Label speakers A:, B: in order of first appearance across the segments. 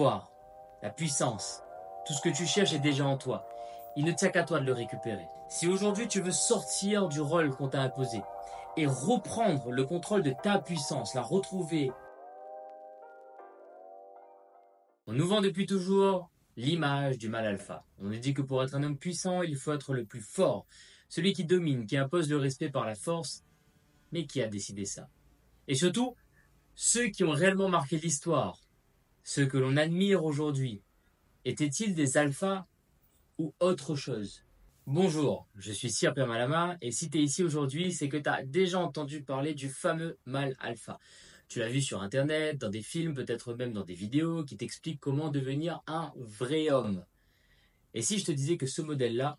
A: pouvoir, la puissance, tout ce que tu cherches est déjà en toi. Il ne tient qu'à toi de le récupérer. Si aujourd'hui tu veux sortir du rôle qu'on t'a imposé et reprendre le contrôle de ta puissance, la retrouver, on nous vend depuis toujours l'image du mal alpha. On nous dit que pour être un homme puissant, il faut être le plus fort, celui qui domine, qui impose le respect par la force, mais qui a décidé ça? Et surtout, ceux qui ont réellement marqué l'histoire, ceux que l'on admire aujourd'hui, étaient-ils des alphas ou autre chose? Bonjour, je suis Sir Permalama et si tu es ici aujourd'hui, c'est que tu as déjà entendu parler du fameux mâle alpha. Tu l'as vu sur internet, dans des films, peut-être même dans des vidéos qui t'expliquent comment devenir un vrai homme. Et si je te disais que ce modèle-là,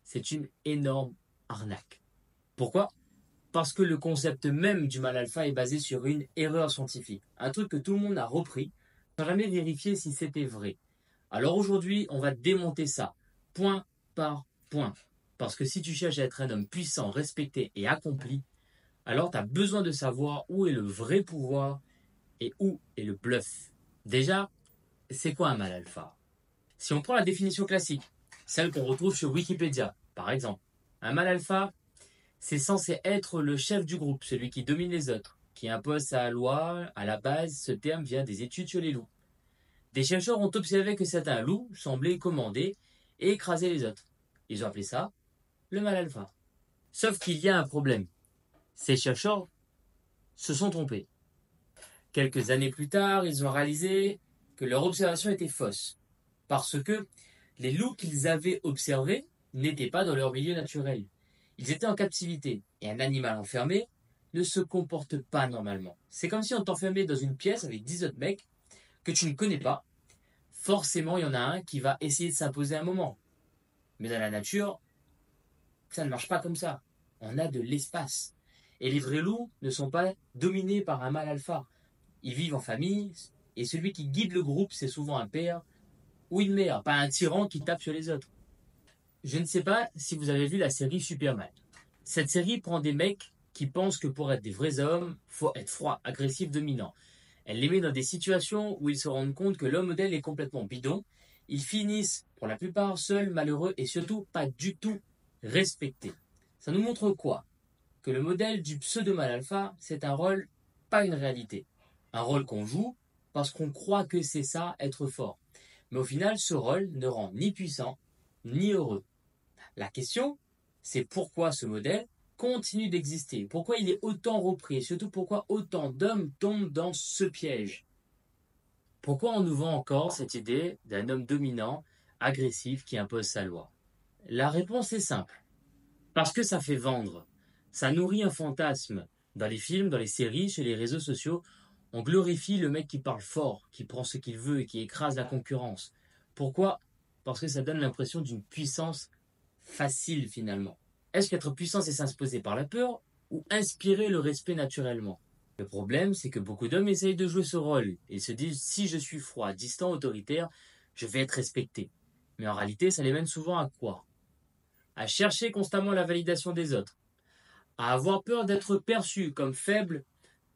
A: c'est une énorme arnaque. Pourquoi? Parce que le concept même du mâle alpha est basé sur une erreur scientifique. Un truc que tout le monde a repris, sans jamais vérifier si c'était vrai. Alors aujourd'hui, on va démonter ça, point par point. Parce que si tu cherches à être un homme puissant, respecté et accompli, alors tu as besoin de savoir où est le vrai pouvoir et où est le bluff. Déjà, c'est quoi un mâle alpha? Si on prend la définition classique, celle qu'on retrouve sur Wikipédia, par exemple, un mâle alpha, c'est censé être le chef du groupe, celui qui domine les autres, qui impose sa loi. À la base, ce terme vient des études sur les loups. Des chercheurs ont observé que certains loups semblaient commander et écraser les autres. Ils ont appelé ça le mâle alpha. Sauf qu'il y a un problème. Ces chercheurs se sont trompés. Quelques années plus tard, ils ont réalisé que leur observation était fausse. Parce que les loups qu'ils avaient observés n'étaient pas dans leur milieu naturel. Ils étaient en captivité. Et un animal enfermé ne se comporte pas normalement. C'est comme si on t'enfermait dans une pièce avec 10 autres mecs que tu ne connais pas. Forcément, il y en a un qui va essayer de s'imposer un moment. Mais dans la nature, ça ne marche pas comme ça. On a de l'espace. Et les vrais loups ne sont pas dominés par un mâle alpha. Ils vivent en famille, et celui qui guide le groupe, c'est souvent un père ou une mère, pas un tyran qui tape sur les autres. Je ne sais pas si vous avez vu la série Superman. Cette série prend des mecs qui pensent que pour être des vrais hommes, faut être froid, agressif, dominant. Elle les met dans des situations où ils se rendent compte que l'homme modèle est complètement bidon. Ils finissent, pour la plupart, seuls, malheureux et surtout pas du tout respectés. Ça nous montre quoi? Que le modèle du pseudo-mâle alpha, c'est un rôle, pas une réalité. Un rôle qu'on joue parce qu'on croit que c'est ça, être fort. Mais au final, ce rôle ne rend ni puissant, ni heureux. La question, c'est pourquoi ce modèle continue d'exister, pourquoi il est autant repris et surtout pourquoi autant d'hommes tombent dans ce piège. Pourquoi on nous vend encore cette idée d'un homme dominant, agressif qui impose sa loi? La réponse est simple. Parce que ça fait vendre. Ça nourrit un fantasme. Dans les films, dans les séries, sur les réseaux sociaux, on glorifie le mec qui parle fort, qui prend ce qu'il veut et qui écrase la concurrence. Pourquoi? Parce que ça donne l'impression d'une puissance facile finalement. Est-ce qu'être puissant, c'est s'imposer par la peur ou inspirer le respect naturellement? Le problème, c'est que beaucoup d'hommes essayent de jouer ce rôle. Ils se disent, si je suis froid, distant, autoritaire, je vais être respecté. Mais en réalité, ça les mène souvent à quoi? À chercher constamment la validation des autres, à avoir peur d'être perçus comme faibles,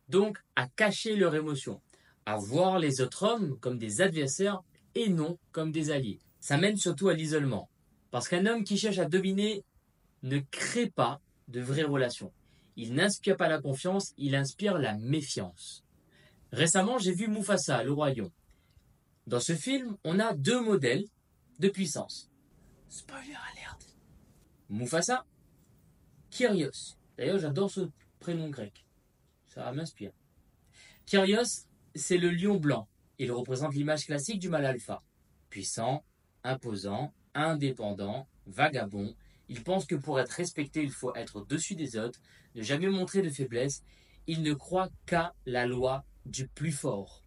A: donc à cacher leurs émotions, à voir les autres hommes comme des adversaires et non comme des alliés. Ça mène surtout à l'isolement. Parce qu'un homme qui cherche à dominer ne crée pas de vraies relations. Il n'inspire pas la confiance, il inspire la méfiance. Récemment, j'ai vu Mufasa, le roi lion. Dans ce film, on a deux modèles de puissance. Spoiler alert. Mufasa, Kyrios. D'ailleurs, j'adore ce prénom grec. Ça m'inspire. Kyrios, c'est le lion blanc. Il représente l'image classique du mâle alpha. Puissant, imposant, indépendant, vagabond. Il pense que pour être respecté, il faut être au-dessus des autres, ne jamais montrer de faiblesse. Il ne croit qu'à la loi du plus fort.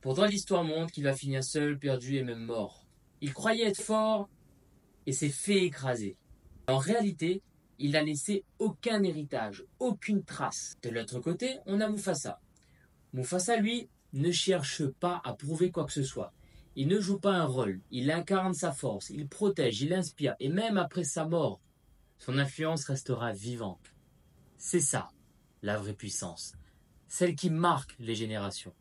A: Pourtant, l'histoire montre qu'il va finir seul, perdu et même mort. Il croyait être fort et s'est fait écraser. En réalité, il n'a laissé aucun héritage, aucune trace. De l'autre côté, on a Mufasa. Mufasa, lui, ne cherche pas à prouver quoi que ce soit. Il ne joue pas un rôle, il incarne sa force, il protège, il inspire, et même après sa mort, son influence restera vivante. C'est ça, la vraie puissance, celle qui marque les générations.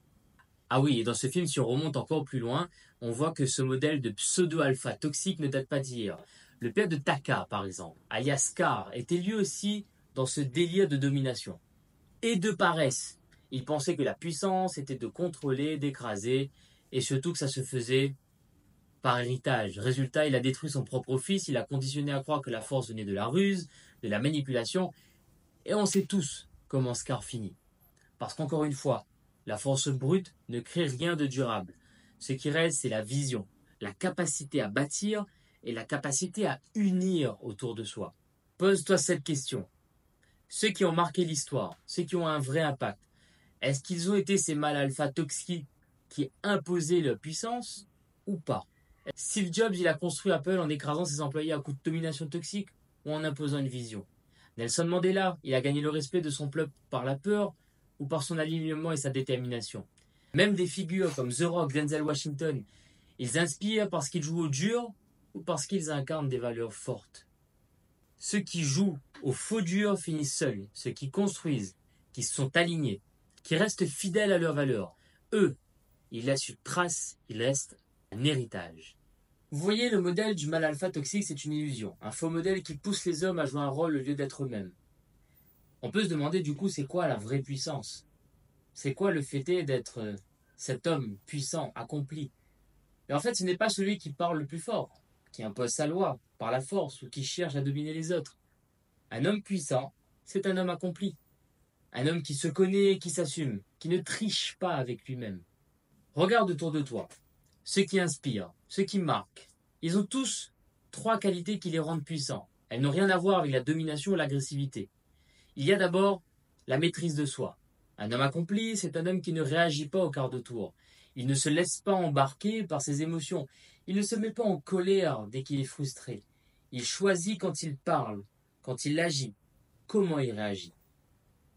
A: Ah oui, et dans ce film, si on remonte encore plus loin, on voit que ce modèle de pseudo-alpha toxique ne date pas d'hier. Le père de Taka, par exemple, alias Scar, était lui aussi dans ce délire de domination et de paresse. Il pensait que la puissance était de contrôler, d'écraser, et surtout que ça se faisait par héritage. Résultat, il a détruit son propre fils, il a conditionné à croire que la force venait de la ruse, de la manipulation, et on sait tous comment Scar finit. Parce qu'encore une fois, la force brute ne crée rien de durable. Ce qui reste, c'est la vision, la capacité à bâtir et la capacité à unir autour de soi. Pose-toi cette question. Ceux qui ont marqué l'histoire, ceux qui ont un vrai impact, est-ce qu'ils ont été ces mâles alpha toxiques qui imposaient leur puissance ou pas? Steve Jobs, il a construit Apple en écrasant ses employés à coups de domination toxique ou en imposant une vision. Nelson Mandela, il a gagné le respect de son peuple par la peur ou par son alignement et sa détermination. Même des figures comme The Rock, Denzel Washington, ils inspirent parce qu'ils jouent au dur ou parce qu'ils incarnent des valeurs fortes. Ceux qui jouent au faux dur finissent seuls. Ceux qui construisent, qui se sont alignés, qui restent fidèles à leurs valeurs, eux, ils laissent une trace, ils restent un héritage. Vous voyez, le modèle du mal alpha toxique, c'est une illusion. Un faux modèle qui pousse les hommes à jouer un rôle au lieu d'être eux-mêmes. On peut se demander du coup, c'est quoi la vraie puissance? C'est quoi le fait d'être cet homme puissant, accompli? Et en fait, ce n'est pas celui qui parle le plus fort, qui impose sa loi par la force ou qui cherche à dominer les autres. Un homme puissant, c'est un homme accompli. Un homme qui se connaît et qui s'assume, qui ne triche pas avec lui-même. Regarde autour de toi. Ceux qui inspirent, ceux qui marquent, ils ont tous trois qualités qui les rendent puissants. Elles n'ont rien à voir avec la domination ou l'agressivité. Il y a d'abord la maîtrise de soi. Un homme accompli, c'est un homme qui ne réagit pas au quart de tour. Il ne se laisse pas embarquer par ses émotions. Il ne se met pas en colère dès qu'il est frustré. Il choisit quand il parle, quand il agit, comment il réagit.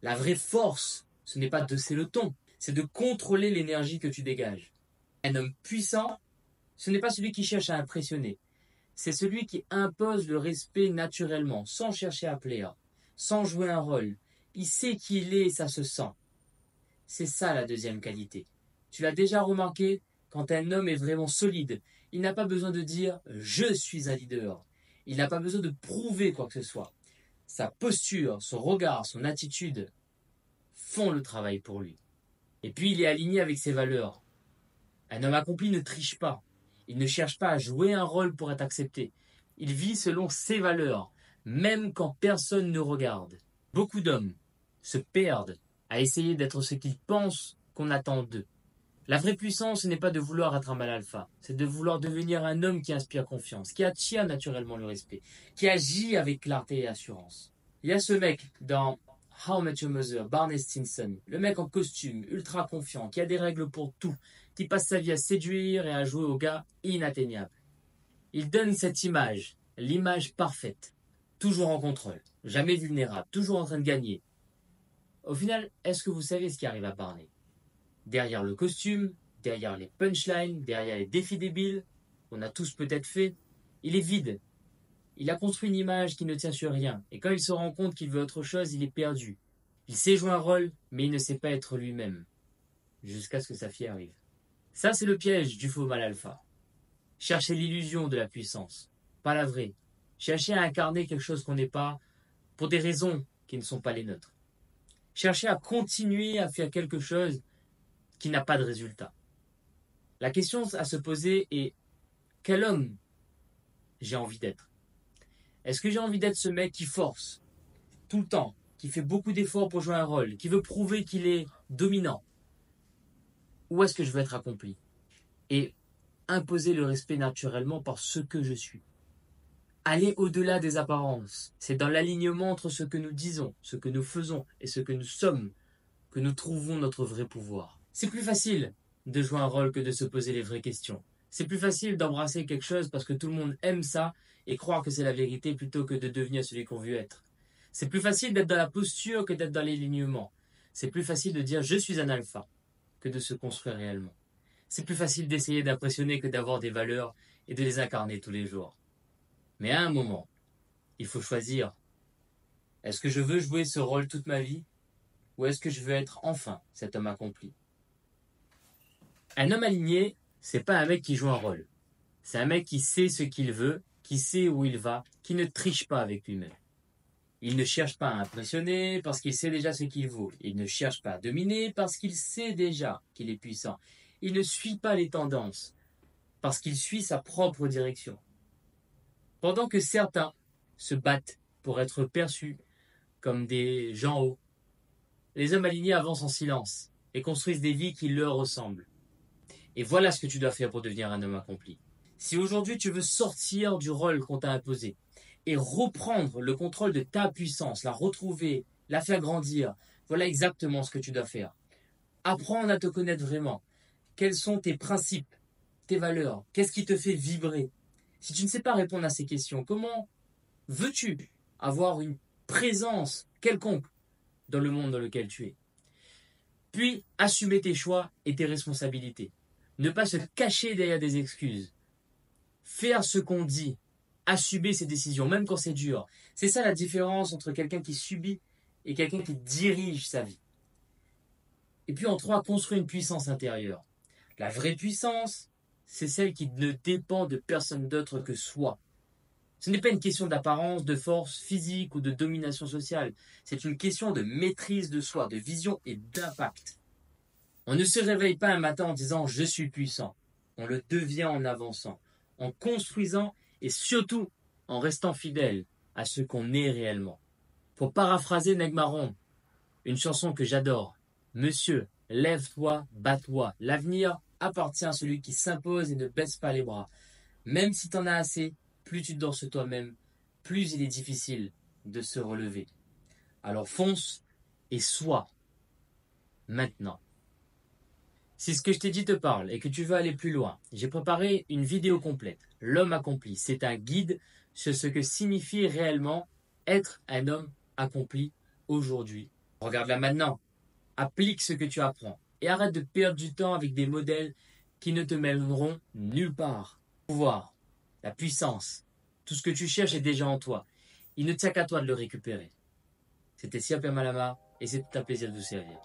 A: La vraie force, ce n'est pas de hausser le ton, c'est de contrôler l'énergie que tu dégages. Un homme puissant, ce n'est pas celui qui cherche à impressionner, c'est celui qui impose le respect naturellement, sans chercher à plaire, sans jouer un rôle. Il sait qui il est et ça se sent. C'est ça la deuxième qualité. Tu l'as déjà remarqué, quand un homme est vraiment solide, il n'a pas besoin de dire je suis un leader. Il n'a pas besoin de prouver quoi que ce soit. Sa posture, son regard, son attitude font le travail pour lui. Et puis il est aligné avec ses valeurs. Un homme accompli ne triche pas. Il ne cherche pas à jouer un rôle pour être accepté. Il vit selon ses valeurs, même quand personne ne regarde. Beaucoup d'hommes se perdent à essayer d'être ce qu'ils pensent qu'on attend d'eux. La vraie puissance, ce n'est pas de vouloir être un mal alpha, c'est de vouloir devenir un homme qui inspire confiance, qui attire naturellement le respect, qui agit avec clarté et assurance. Il y a ce mec dans How I Met Your Mother, Barney Stinson, le mec en costume, ultra confiant, qui a des règles pour tout, qui passe sa vie à séduire et à jouer au gars inatteignable. Il donne cette image, l'image parfaite, toujours en contrôle, jamais vulnérable, toujours en train de gagner. Au final, est-ce que vous savez ce qui arrive à Barney? Derrière le costume, derrière les punchlines, derrière les défis débiles, qu'on a tous peut-être fait, il est vide. Il a construit une image qui ne tient sur rien, et quand il se rend compte qu'il veut autre chose, il est perdu. Il sait jouer un rôle, mais il ne sait pas être lui-même, jusqu'à ce que sa fille arrive. Ça, c'est le piège du faux mal alpha. Chercher l'illusion de la puissance, pas la vraie. Chercher à incarner quelque chose qu'on n'est pas, pour des raisons qui ne sont pas les nôtres. Chercher à continuer à faire quelque chose qui n'a pas de résultat. La question à se poser est quel homme j'ai envie d'être? Est-ce que j'ai envie d'être ce mec qui force tout le temps, qui fait beaucoup d'efforts pour jouer un rôle, qui veut prouver qu'il est dominant? Ou est-ce que je veux être accompli et imposer le respect naturellement par ce que je suis? Aller au-delà des apparences, c'est dans l'alignement entre ce que nous disons, ce que nous faisons et ce que nous sommes que nous trouvons notre vrai pouvoir. C'est plus facile de jouer un rôle que de se poser les vraies questions. C'est plus facile d'embrasser quelque chose parce que tout le monde aime ça et croire que c'est la vérité plutôt que de devenir celui qu'on veut être. C'est plus facile d'être dans la posture que d'être dans l'alignement. C'est plus facile de dire je suis un alpha que de se construire réellement. C'est plus facile d'essayer d'impressionner que d'avoir des valeurs et de les incarner tous les jours. Mais à un moment, il faut choisir. Est-ce que je veux jouer ce rôle toute ma vie ou est-ce que je veux être enfin cet homme accompli? Un homme aligné, c'est pas un mec qui joue un rôle. C'est un mec qui sait ce qu'il veut, qui sait où il va, qui ne triche pas avec lui-même. Il ne cherche pas à impressionner parce qu'il sait déjà ce qu'il vaut. Il ne cherche pas à dominer parce qu'il sait déjà qu'il est puissant. Il ne suit pas les tendances parce qu'il suit sa propre direction. Pendant que certains se battent pour être perçus comme des gens hauts, les hommes alignés avancent en silence et construisent des vies qui leur ressemblent. Et voilà ce que tu dois faire pour devenir un homme accompli. Si aujourd'hui tu veux sortir du rôle qu'on t'a imposé et reprendre le contrôle de ta puissance, la retrouver, la faire grandir, voilà exactement ce que tu dois faire. Apprendre à te connaître vraiment. Quels sont tes principes, tes valeurs? Qu'est-ce qui te fait vibrer? Si tu ne sais pas répondre à ces questions, comment veux-tu avoir une présence quelconque dans le monde dans lequel tu es? Puis, assumer tes choix et tes responsabilités. Ne pas se cacher derrière des excuses. Faire ce qu'on dit. Assumer ses décisions, même quand c'est dur. C'est ça la différence entre quelqu'un qui subit et quelqu'un qui dirige sa vie. Et puis en trois, construire une puissance intérieure. La vraie puissance, c'est celle qui ne dépend de personne d'autre que soi. Ce n'est pas une question d'apparence, de force physique ou de domination sociale. C'est une question de maîtrise de soi, de vision et d'impact. On ne se réveille pas un matin en disant « je suis puissant ». On le devient en avançant, en construisant et surtout en restant fidèle à ce qu'on est réellement. Pour paraphraser Neg Marron, une chanson que j'adore, « Monsieur, lève-toi, bats-toi, l'avenir appartient à celui qui s'impose et ne baisse pas les bras. Même si t'en as assez, plus tu dors sur toi-même, plus il est difficile de se relever. Alors fonce et sois maintenant. » Si ce que je t'ai dit te parle et que tu veux aller plus loin, j'ai préparé une vidéo complète, L'homme accompli. C'est un guide sur ce que signifie réellement être un homme accompli aujourd'hui. Regarde-la maintenant, applique ce que tu apprends et arrête de perdre du temps avec des modèles qui ne te mèneront nulle part. Le pouvoir, la puissance, tout ce que tu cherches est déjà en toi. Il ne tient qu'à toi de le récupérer. C'était Siape Malama et c'est un plaisir de vous servir.